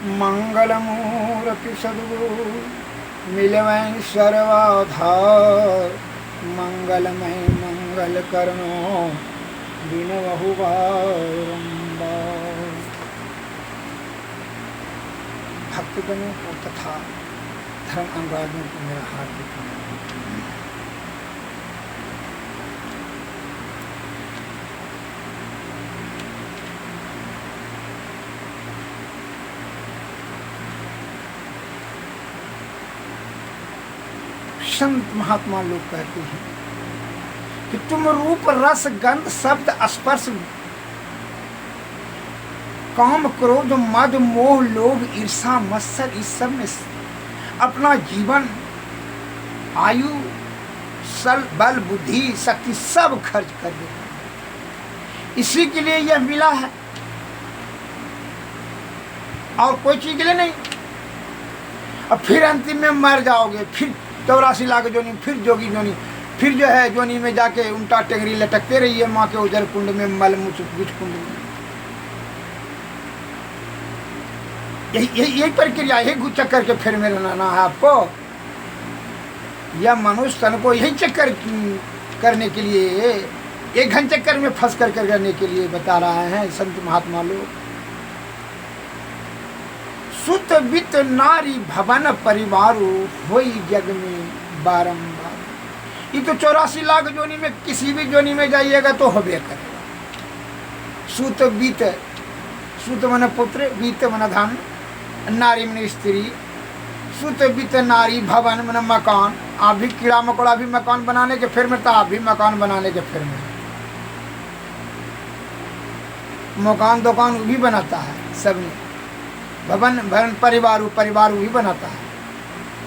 मंगलमूर्ति सद्गुरु मिलवैं सर्वाधार। मंगलमय मंगल करनो बिनवहु बारंबार। भक्तगणों को तथा धर्म अनुरागियों को मेरा हार्दिक प्रणाम। संत महात्मा लोग कहते हैं कि तुम रूप रस गंध शब्द स्पर्श काम क्रोध मद मोह लोभ ईर्षा मत्सर इस सब में अपना जीवन आयु सल बल बुद्धि शक्ति सब खर्च कर देते। इसी के लिए यह मिला है और कोई चीज के लिए नहीं। अब फिर अंतिम में मर जाओगे, फिर 84 लाख जोनी, फिर जोगी जोनी, फिर जो है जोनी में जाके उल्टा टेंगरी लटकते रहिए माँ के उजर कुंड में मल मुच कुंड में। यही प्रक्रिया, यही चक्कर के फिर में रहना है आपको। यह मनुष्य तन को यही चक्कर करने के लिए, एक घन चक्कर में फंस कर करने के लिए बता रहा है संत महात्मा लोग। सुत वित्त नारी भवन परिवारो होई जग में बारंबार। ये तो 84 लाख जोनी में किसी भी जोनी में जाइएगा तो होबे करेगा। सुत वित्त, सुत मन पुत्र, वित्त मन धन, नारी मन स्त्री, सुत वित्त नारी भवन मन मकान। आप भी कीड़ा मकोड़ा भी मकान बनाने के फिर में, तो आप भी मकान बनाने के फिर में। मकान दुकान भी बनाता है सब में, भवन भवन परिवार भी बनाता है।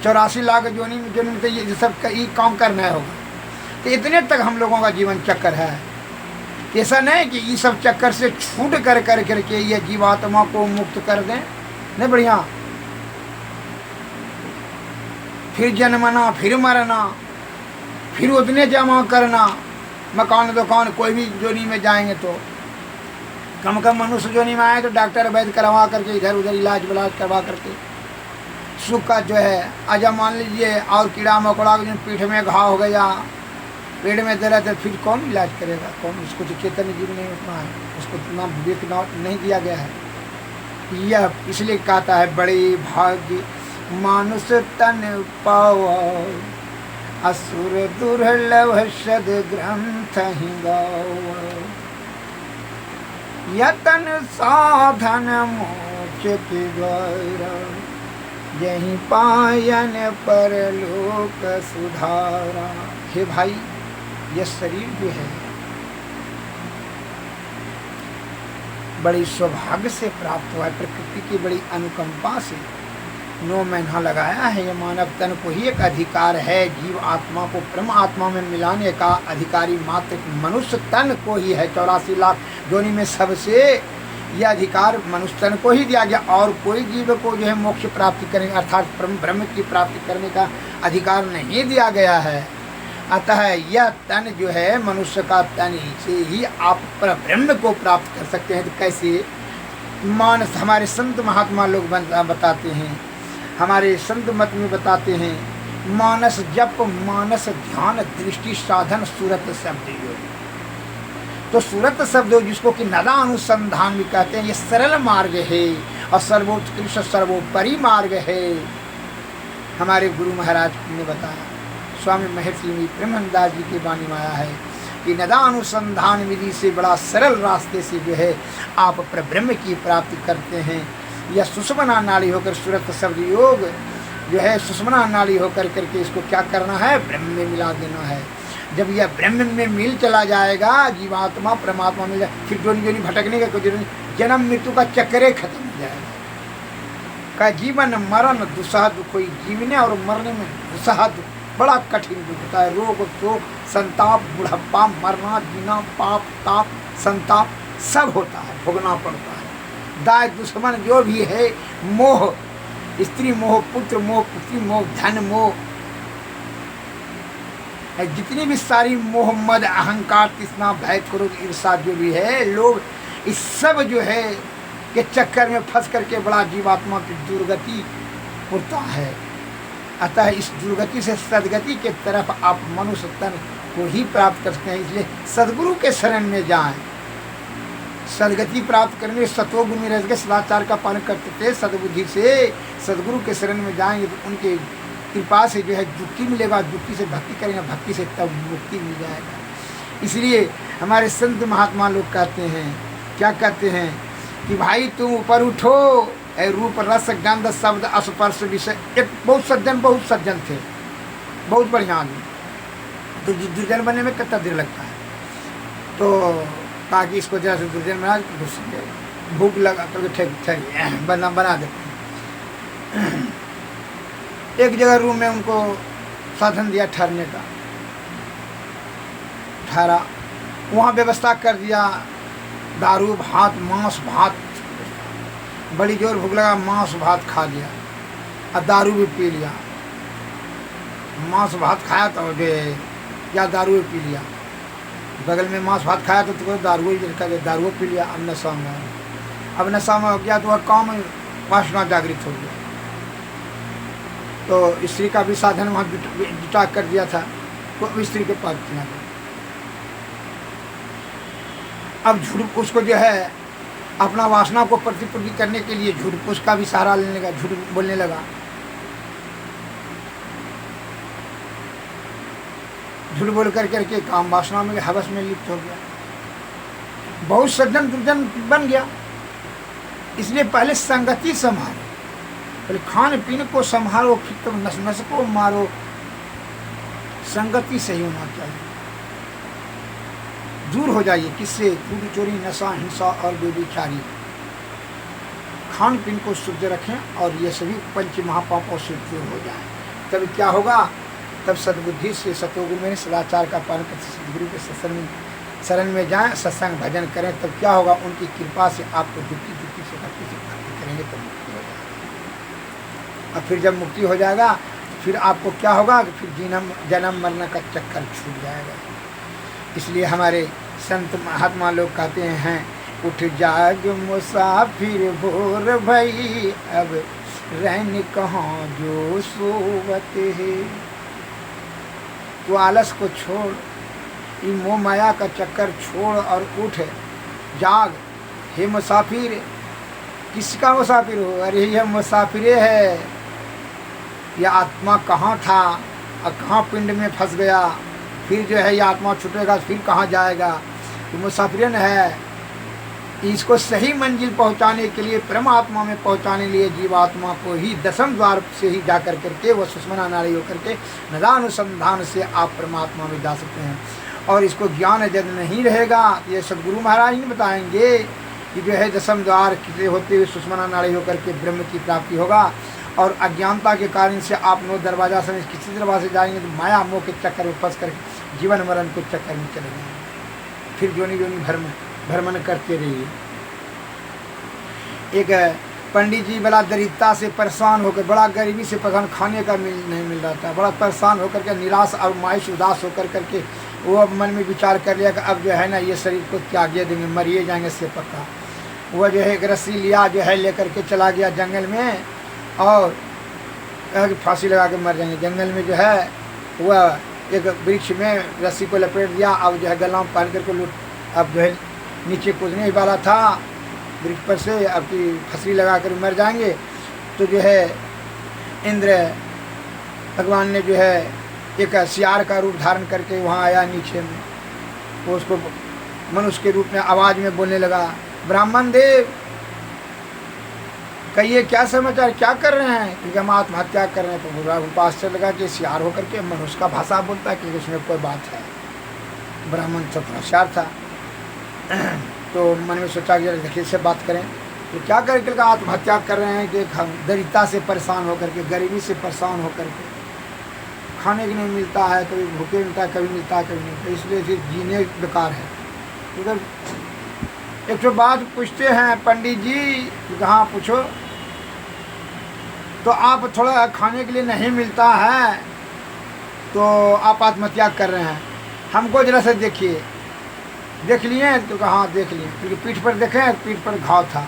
84 लाख जोनी में तो ये सब ये काम करना होगा। तो इतने तक हम लोगों का जीवन चक्कर है। ऐसा नहीं कि ये सब चक्कर से छूट कर करके ये जीवात्मा को मुक्त कर दें, नहीं बढ़िया। फिर जन्मना, फिर मरना, फिर उतने जमा करना। मकान दुकान कोई भी जोनी में जाएंगे तो कम मनुष्य जोनी में आए तो डॉक्टर वैद्य करवा करके इधर उधर इलाज करवा करके सुख का जो है। आजा मान लीजिए और कीड़ा मकोड़ा पीठ में घाव हो गया, पेट में दर्द है, फिर कौन इलाज करेगा? कौन? उसको तो चेतन जीव नहीं उतना है, उसको इतना विवेक नहीं दिया गया है। यह इसलिए कहता है बड़े भाग्य मानुष तन पाओ असुर दुर्लभ सद ग्रंथ ही गाओ। यतन साधन मोक्ष की गौरव यही पायन परलोक सुधारा। हे भाई, यह शरीर जो है बड़ी सौभाग्य से प्राप्त हुआ है, प्रकृति की बड़ी अनुकंपा से 9 महीना लगाया है। ये मानव तन को ही एक अधिकार है, जीव आत्मा को परम आत्मा में मिलाने का अधिकारी मात्र मनुष्य तन को ही है। 84 लाख जोनी में सबसे यह अधिकार मनुष्य तन को ही दिया गया, और कोई जीव को जो है मोक्ष प्राप्ति करने अर्थात परम ब्रह्म की प्राप्ति करने का अधिकार नहीं दिया गया है। अतः यह तन जो है मनुष्य का तन से ही आप पर ब्रह्म को प्राप्त कर सकते हैं। तो कैसे? मानस हमारे संत महात्मा लोग बताते हैं, हमारे संत मत में बताते हैं, मानस जप मानस ध्यान दृष्टि साधन सूरत शब्द योग। तो सूरत शब्द जिसको कि नदा अनुसंधान भी कहते हैं, ये सरल मार्ग है और सर्वोत्कृष्ट सर्वोपरि मार्ग है। हमारे गुरु महाराज ने बताया, स्वामी महर्षि ब्रह्मदास जी की वाणी में आया है कि नदा अनुसंधान विधि से बड़ा सरल रास्ते से जो है आप पर ब्रह्म की प्राप्ति करते हैं। यह सुषुम्ना नाड़ी होकर सूरत शब्द योग जो है सुषुम्ना नाड़ी होकर करके इसको क्या करना है? ब्रह्म में मिला देना है। जब यह ब्रह्म में मिल चला जाएगा, जीवात्मा परमात्मा मिल जाए, फिर जोनी जोनी भटकने का कोई जरूरत नहीं, जन्म मृत्यु का चक्कर खत्म हो जाएगा। का जीवन मरण दुस्सह दुख, कोई जीवने और मरने में दुस्सह दुख बड़ा कठिन दुख होता है। रोग शोक संताप बुढ़ापा मरना जीना पाप ताप संताप सब होता है, भोगना पड़ता है। दाय दुश्मन जो भी है, मोह स्त्री मोह पुत्र मोह पुत्री मोह धन मोह, जितनी भी सारी मोह मद अहंकार तृष्णा भय क्रोध ईर्षा जो भी है, लोग इस सब जो है के चक्कर में फंस करके बड़ा जीवात्मा की दुर्गति होता है। अतः इस दुर्गति से सदगति के तरफ आप मनुष्य तन को ही प्राप्त कर सकते हैं। इसलिए सदगुरु के शरण में जाएं। सदगति प्राप्त करने सतोगुण में रह के सदाचार का पालन करते थे, सद्बुद्धि से सदगुरु के शरण में जाएंगे तो उनके कृपा से जो है युक्ति मिलेगा, युक्ति से भक्ति करेंगे, भक्ति से तब मुक्ति मिल जाएगा। इसलिए हमारे संत महात्मा लोग कहते हैं, क्या कहते हैं कि भाई तुम ऊपर उठो, रूप रस गंध शब्द स्पर्श विषय। एक बहुत सज्जन थे, बहुत बढ़िया आदमी, तो दुर्जन बनने में कितना देर लगता है। तो कहा कि इसको जरा से दुर्जन बना, भूख लगा तो ठीक बना देते हैं। एक जगह रूम में उनको साधन दिया ठहरने का, ठहरा, वहाँ व्यवस्था कर दिया, दारू भात मांस भात, बड़ी जोर भूख लगा, मांस भात खा लिया और दारू भी पी लिया। मांस भात खाया तो या दारू भी पी लिया, बगल में मांस भात खाया तो दारू पी लिया। अब नशा में हो गया तो वह काम वासना जागृत हो गया। तो स्त्री का भी साधन वहाँ जुटा कर दिया था, तो स्त्री के पास चला गया। अब झूठ उसको जो है अपना वासना को प्रतिपूर्ति करने के लिए झूठ उसका भी सहारा लेने लगा, झूठ बोलने लगा। झूठ बोल करके काम वासना में हवस में लिप्त हो गया, बहुत सज्जन दुर्जन बन गया। इसलिए पहले संगति संभालो, पहले खान पीने को संभालो, फिर तुम नस नस को मारो। संगति सही होना चाहिए, दूर हो जाइए किससे, चोरी चोरी नशा हिंसा और बेविचारी। खान पीन को शुद्ध रखें और ये सभी पंच महापापों से दूर हो जाए। तब क्या होगा, तब सद्बुद्धि से सतोगुण में सदाचार का पालन करते सदगुरु के शरण में जाएं, सत्संग भजन करें। तब क्या होगा, उनकी कृपा से आपको दुखी से भक्ति से प्राप्त करेंगे तो मुक्ति हो जाएगा। और फिर जब मुक्ति हो जाएगा फिर आपको क्या होगा, फिर जन्म मरने का चक्कर छूट जाएगा। इसलिए हमारे संत महात्मा लोग कहते हैं, उठ जाग मुसाफिर भोर भई, अब रहने कहाँ जो सोवत है। तो आलस को छोड़, ये मोह माया का चक्कर छोड़ और उठ जाग। हे मुसाफिर, किसका मुसाफिर हो? अरे यह मुसाफिरे है, यह आत्मा कहाँ था और कहाँ पिंड में फंस गया, फिर जो है ये आत्मा छूटेगा फिर कहाँ जाएगा। तो मुसाफिरन है, इसको सही मंजिल पहुँचाने के लिए, परमात्मा में पहुँचाने लिए जीवात्मा को ही दसम द्वार से ही जा कर करके वह सुषमना नाड़ी होकर के नदानुसंधान से आप परमात्मा में जा सकते हैं। और इसको ज्ञान यदि नहीं रहेगा, ये सदगुरु महाराज ही बताएंगे कि जो है दसम द्वार किसे होते हुए सुषमना नाड़ी होकर के ब्रह्म की प्राप्ति होगा। और अज्ञानता के कारण से आप नो दरवाजा से किसी दरवाजे से जाएंगे तो माया मोह के चक्कर में फंस कर जीवन मरण के चक्कर में चले जाएंगे, फिर जोनी जोनी भ्रमण करते रहिए। एक पंडित जी बड़ा दरिद्रता से परेशान होकर, बड़ा गरीबी से परेशान, खाने का नहीं मिल रहा था, बड़ा परेशान होकर के निराश और मायूस उदास होकर करके वो अब मन में विचार कर लिया कि अब जो है ना ये शरीर को त्यागे देंगे, मरिए जाएंगे इससे पक्का। वह जो है एक रस्सी लिया, जो है लेकर के चला गया जंगल में और फांसी लगा के मर जाएंगे। जंगल में जो है वह एक वृक्ष में रस्सी को लपेट दिया, अब जो है गला में पान करके लूट, अब जो है नीचे कूदने ही वाला था वृक्ष पर से, अब की फंसी लगा कर मर जाएंगे। तो जो है इंद्र भगवान ने जो है एक सियार का रूप धारण करके वहाँ आया नीचे में, वो उसको मनुष्य के रूप में आवाज़ में बोलने लगा, ब्राह्मण देव कहिए क्या समाचार, क्या कर रहे हैं? क्योंकि हम आत्महत्या कर रहे हैं। तो बुरा उनको आश्चर्य लगा कि सियार होकर के मनुष्य का भाषा बोलता है, क्योंकि उसमें कोई बात है। ब्राह्मण तो होशियार था, तो मन में सोचा कि देखिए इससे बात करें। तो क्या करके आत्महत्या कर रहे हैं कि हम दरिद्रता से परेशान होकर के, गरीबी से परेशान होकर के, खाने के नहीं मिलता है, कभी भूखे मिलता है, कभी मिलता है कभी नहीं, तो इसलिए फिर जीने बेकार है। उधर एक तो बात पूछते हैं पंडित जी, कहाँ पूछो। तो आप थोड़ा खाने के लिए नहीं मिलता है तो आप आत्महत्या कर रहे हैं, हमको जरा से देखिए। देख लिए? तो कहाँ देख लिए, क्योंकि पीठ पर देखें, पीठ पर घाव था।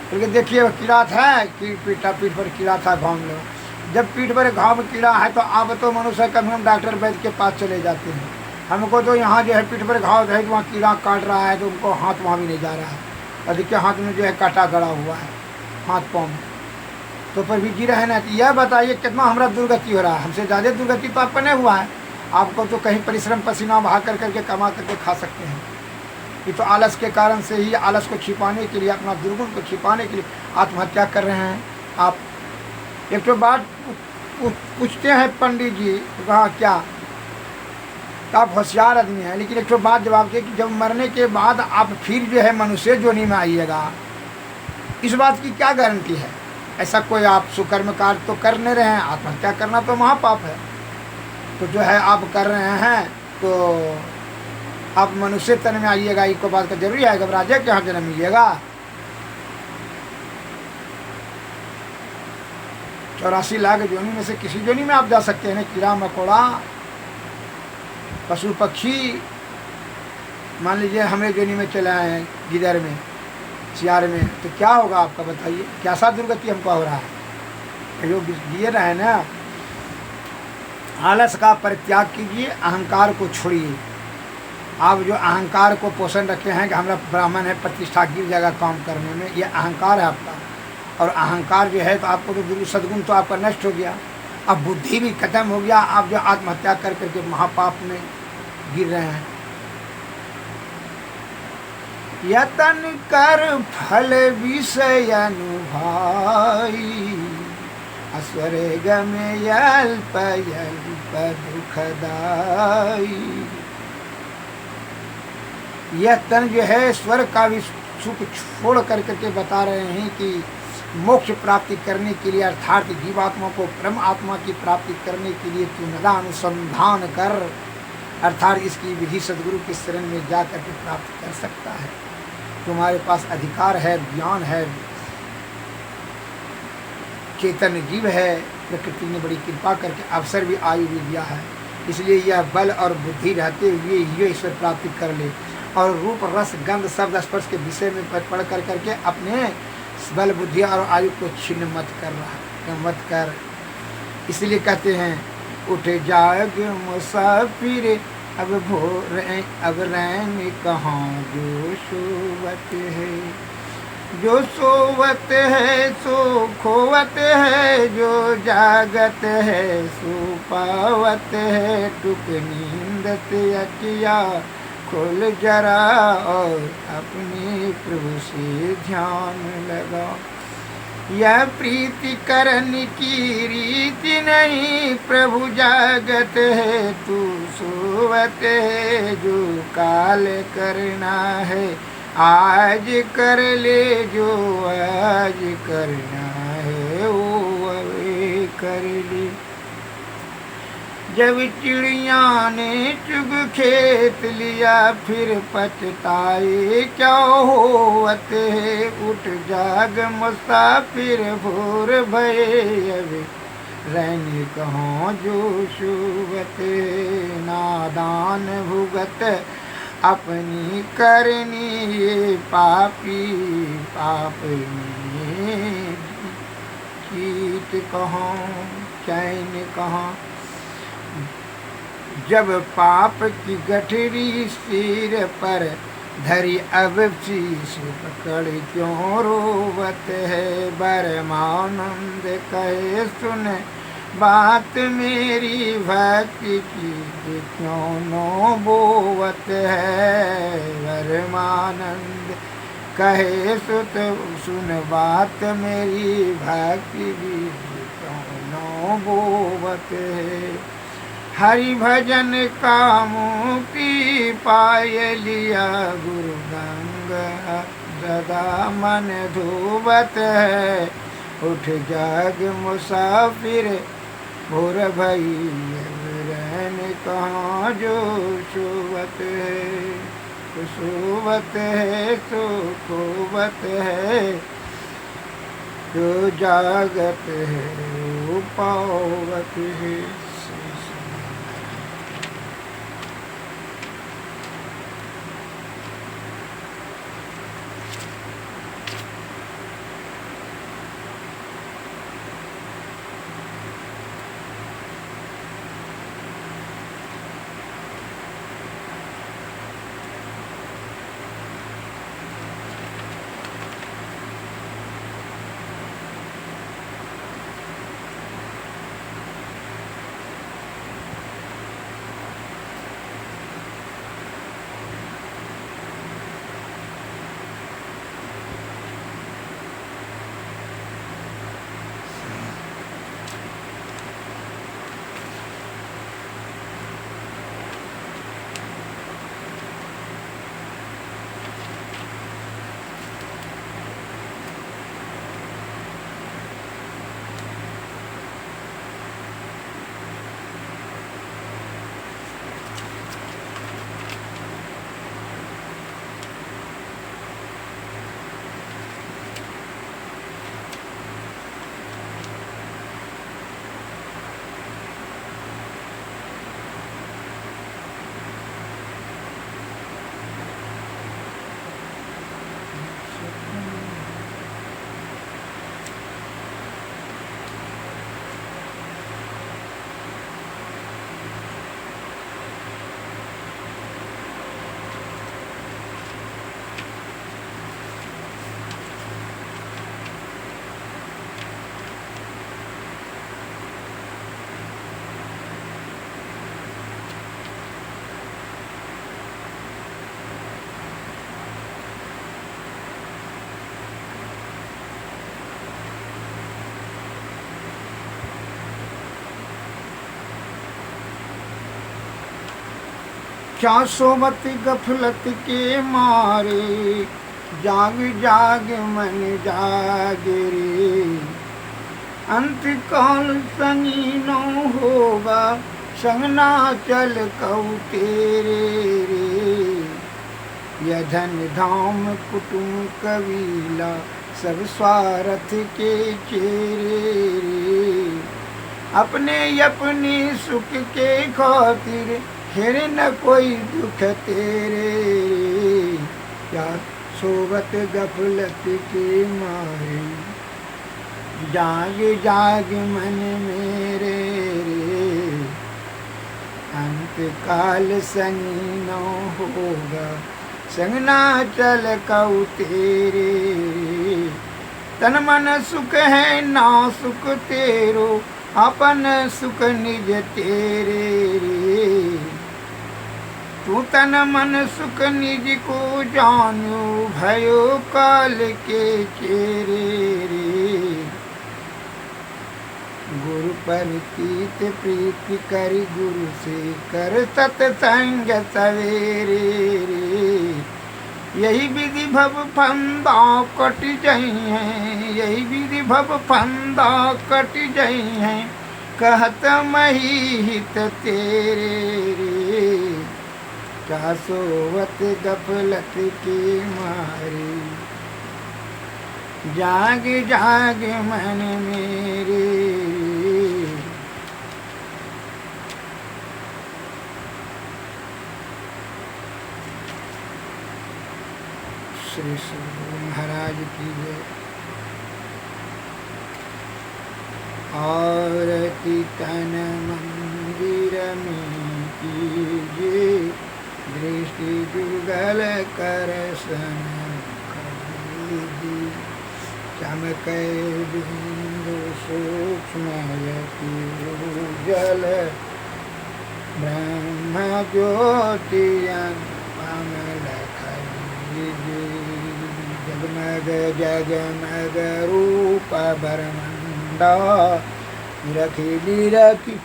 क्योंकि देखिए वो कीड़ा था कि पीठ पर कीड़ा था घाव में, जब पीठ पर घाव में कीड़ा है तो आप तो मनुष्य कभी हम डॉक्टर वैद्य के पास चले जाते हैं। हमको तो यहाँ जो है पीठ पर घाव है कि वहाँ कीड़ा काट रहा है तो उनको हाथ वहाँ भी नहीं जा रहा है, अधिकतर हाथ में जो है कांटा गड़ा हुआ है हाथ पाँव में, तो पर भी जी रहे ना। तो यह बताइए कितना हमारा दुर्गति हो रहा है, हमसे ज़्यादा दुर्गति तो आपका नहीं हुआ है। आपको तो कहीं परिश्रम पसीना बहा कर करके कमा करके खा सकते हैं। ये तो आलस के कारण से ही, आलस को छिपाने के लिए, अपना दुर्गुण को छिपाने के लिए आत्महत्या कर रहे हैं आप। एक तो बात पूछते हैं पंडित जी, कहा क्या आप होशियार आदमी हैं, लेकिन एक तो बात जवाब दिए कि जब मरने के बाद आप फिर जो है मनुष्य जोनी में आइएगा, इस बात की क्या गारंटी है? ऐसा कोई आप सुकर्म कार्य तो कर नहीं रहे हैं, आत्महत्या करना तो महापाप है। तो जो है आप कर रहे हैं तो आप मनुष्य तन में आइएगा, एक बात का जरूरी है, घबरा जाए कि यहाँ जन्म लीजिएगा। 84 लाख जोनी में से किसी जोनी में आप जा सकते हैं। कीड़ा मकोड़ा, पशु पक्षी, मान लीजिए हमें जोनी में चले आए हैं, गिदर में, सियार में, तो क्या होगा आपका बताइए? कैसा दुर्गति हमको हो रहा है? जो जिए रहे ना, आलस का परित्याग कीजिए, अहंकार को छोड़िए। आप जो अहंकार को पोषण रखे हैं कि हमारा ब्राह्मण है, प्रतिष्ठा गिर जाएगा काम करने में, ये अहंकार है आपका। और अहंकार जो है तो आपको तो सद्गुण तो आपका नष्ट हो गया, अब बुद्धि भी खत्म हो गया। आप जो आत्महत्या कर करके महापाप में गिर रहे हैं। यतन कर फल विषय अनुभवाई, अस्वर्ग में अल्प अल्प दुखदाई। यह तन जो है स्वर्ग का भी सुख छोड़ कर करके बता रहे हैं कि मोक्ष प्राप्ति करने के लिए, अर्थात जीवात्मा को परम आत्मा की प्राप्ति करने के लिए तू नदा अनुसंधान कर, अर्थात इसकी विधि सदगुरु की शरण में जा करके प्राप्त कर सकता है। तुम्हारे पास अधिकार है, ज्ञान है, चेतन जीव है, प्रकृति ने बड़ी कृपा करके अवसर भी आयु भी दिया है, इसलिए यह बल और बुद्धि रहते हुए ये ईश्वर प्राप्ति कर ले। और रूप रस गंध शब्द स्पर्श के विषय में पढ़ कर करके अपने बल बुद्धि और आयु को छिन्न मत कर। इसलिए कहते हैं उठ जाग मुसाफिर अब भोर अब रैन कहाँ, जो सोवत है, जो सोवत है सो खोवत है, जो जागत है सो पावत है। टुक नींद से अकिया खोल जरा और अपने प्रभु से ध्यान लगा। यह प्रीति करने की रीति नहीं, प्रभु जागत है तू सोवत है। जो काल करना है आज कर ले, जो आज करना है वो अवे कर ले। जब चिड़िया ने चुग खेत लिया, फिर पछताए क्या होवत है। उठ जाग मुसाफिर भोर भये, अब रैन कहाँ जो सोवत है। नादान भुगत अपनी करनी, ये पापी पाप में कीट कहाँ चैन कहाँ। जब पाप की गठरी सिर पर धरी, अब शीश पकड़ क्यों रोवत है। बरमानंद कहे सुन बात मेरी, भक्ति की क्यों नो बोवत है। बरमानंद कहे सुन बात मेरी, भक्ति भी क्यों नो बोवत है। हरि भजन का मुक्ति पाय लिया, गुरु गंगा सदा मन धोवत है। उठ जाग मुसाफिर भोर भई, रैन कहाँ जो सोवत है। सोवत है सो खोवत है, जो जागत है वो पावत है। क्या सोबत गफलत के मारे, जाग जाग मन जागे रे। अंत काल संगी न होगा, संग ना चल कहु तेरे रे। यह धन धाम कुटुंब कबीला, सब स्वार्थ के चेरे रे। अपने अपने सुख के खातिर, फिर न कोई दुख तेरे रे। क्या सोबत गफलत के मारे, जाग जाग मन मेरे रे। अंत काल संगी न होगा, संग ना चल कहु तेरे रे। तन मन सुख है ना सुख तेरो, अपन सुख निज तेरे रे। तू तन मन सुख निज को जानो, भयो काल के चेरे रे। गुरु परितीत प्रीति करि, गुरु से कर सत्संग सवेरे रे। यही विधि भव फंदा कट जई हैं, यही विधि भव फंदा कट जई हैं, कहत मही हित तेरे रे। क्या सोवत गफलत के मारे, जाग जाग मन मेरे। श्री गुरु महाराज की जय। आरती तन मंदिर में कीजिए, दृष्टि जुगल कर सनमुख लीजिए। चमकै बिंदु सूक्ष्म यति उज्जल, ब्रह्म ज्योति अनुपम लख लीजिए। जगमग जगमग रूप ब्रह्मांडा, निरखी निरखी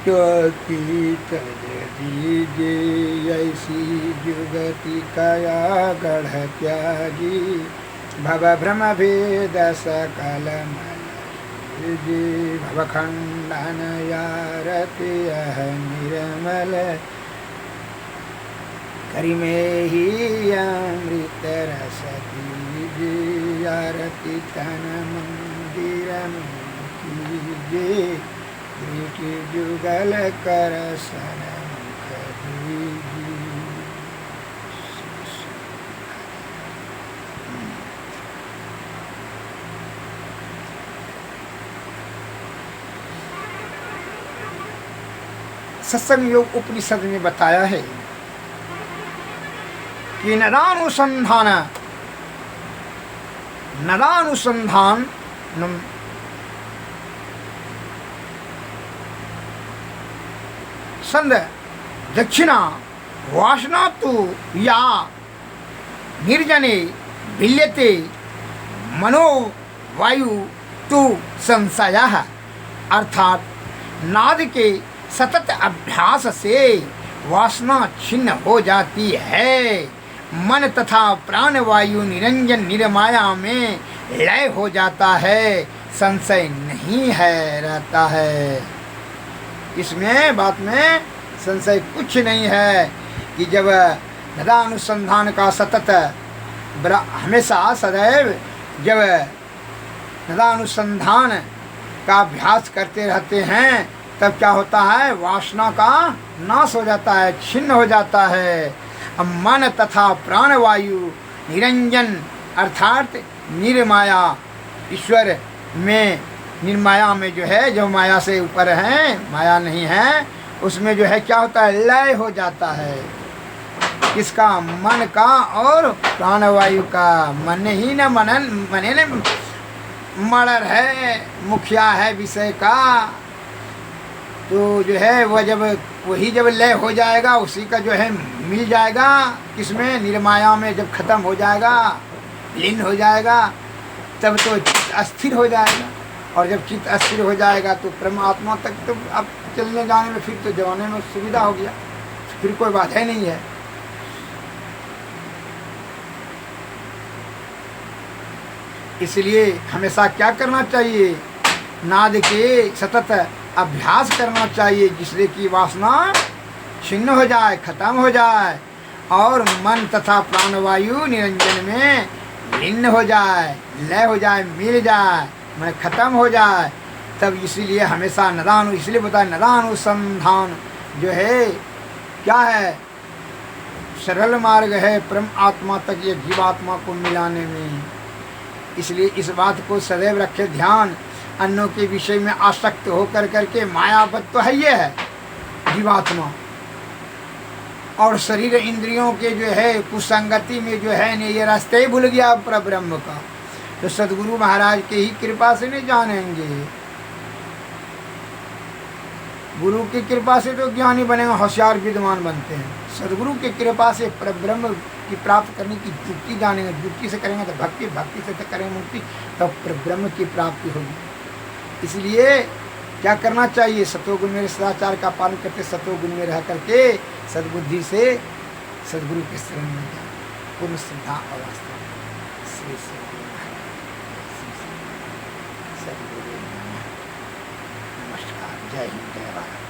ज्योति तज दीजिए। ऐसी जुगति कया गढ़ त्यागी, भव भ्रम भेद सकल मल जी। भव खंडन यारति यह निर्मल, करि में ही अमृत रस दीजिए। आरती तन मंदिर में कीजिए, दृष्टि जुगल कर सनमुख दीजिए। सत्संग योग उपनिषद में बताया है कि नदानुसंधान संध दक्षिणा वासना तु या निर्जने भिल्यते मनोवायु तु संशयः। अर्थात नाद के सतत अभ्यास से वासना छिन्न हो जाती है, मन तथा प्राणवायु निरंजन निर्माया में लय हो जाता है, संशय नहीं है रहता है। इसमें बात में संशय कुछ नहीं है कि जब नदानुसंधान का सतत हमेशा सदैव जब नदानुसंधान का अभ्यास करते रहते हैं, तब क्या होता है, वासना का नाश हो जाता है, छिन्न हो जाता है। अब मन तथा प्राणवायु निरंजन अर्थात निर्माया, ईश्वर में निर्माया में जो है, जो माया से ऊपर है, माया नहीं है, उसमें जो है क्या होता है, लय हो जाता है। किसका, मन का और प्राणवायु का। मन ही न मनन मने न मर्डर है, मुखिया है विषय का। तो जो है वह जब वही जब लय हो जाएगा, उसी का जो है मिल जाएगा, किसमें, निर्माया में जब खत्म हो जाएगा, लीन हो जाएगा, तब तो चित्त अस्थिर हो जाएगा। और जब चित्त अस्थिर हो जाएगा तो परमात्मा तक तो अब चलने जाने में फिर तो जवाने में सुविधा हो गया। फिर कोई बाधा ही नहीं है। इसलिए हमेशा क्या करना चाहिए, नाद के सतत अभ्यास करना चाहिए, जिससे कि वासना छिन्न हो जाए, खत्म हो जाए और मन तथा प्राणवायु निरंजन में लीन हो जाए, लय हो जाए, मिल जाए, मैं खत्म हो जाए। तब इसीलिए हमेशा नदान, इसलिए बताया नदानुसंधान जो है क्या है, सरल मार्ग है परम आत्मा तक ये जीवात्मा को मिलाने में। इसलिए इस बात को सदैव रखे ध्यान, अन्यों के विषय में आसक्त होकर करके मायावत तो है ये है जीवात्मा, और शरीर इंद्रियों के जो है कुसंगति में जो है नहीं, ये रास्ते ही भूल गया पर ब्रह्म का। तो सदगुरु महाराज के ही कृपा से नहीं जानेंगे, गुरु की कृपा से तो ज्ञानी बनेंगे, होशियार विद्वान बनते हैं। सदगुरु की कृपा से परब्रह्म की प्राप्त करने की युक्ति जानेंगे, युक्ति से करेंगे तो भक्ति, भक्ति से तो करेंगे मुक्ति, तो परब्रह्म की प्राप्ति होगी। इसलिए क्या करना चाहिए, सतोगुण में सदाचार का पालन करते, सतोगुण में रह करके सद्बुद्धि से सदगुरु के शरण में जाए, पूर्ण श्रद्धा और आस्था। श्री सदगुरु नमस्कार। जय हिंद, जय भारत।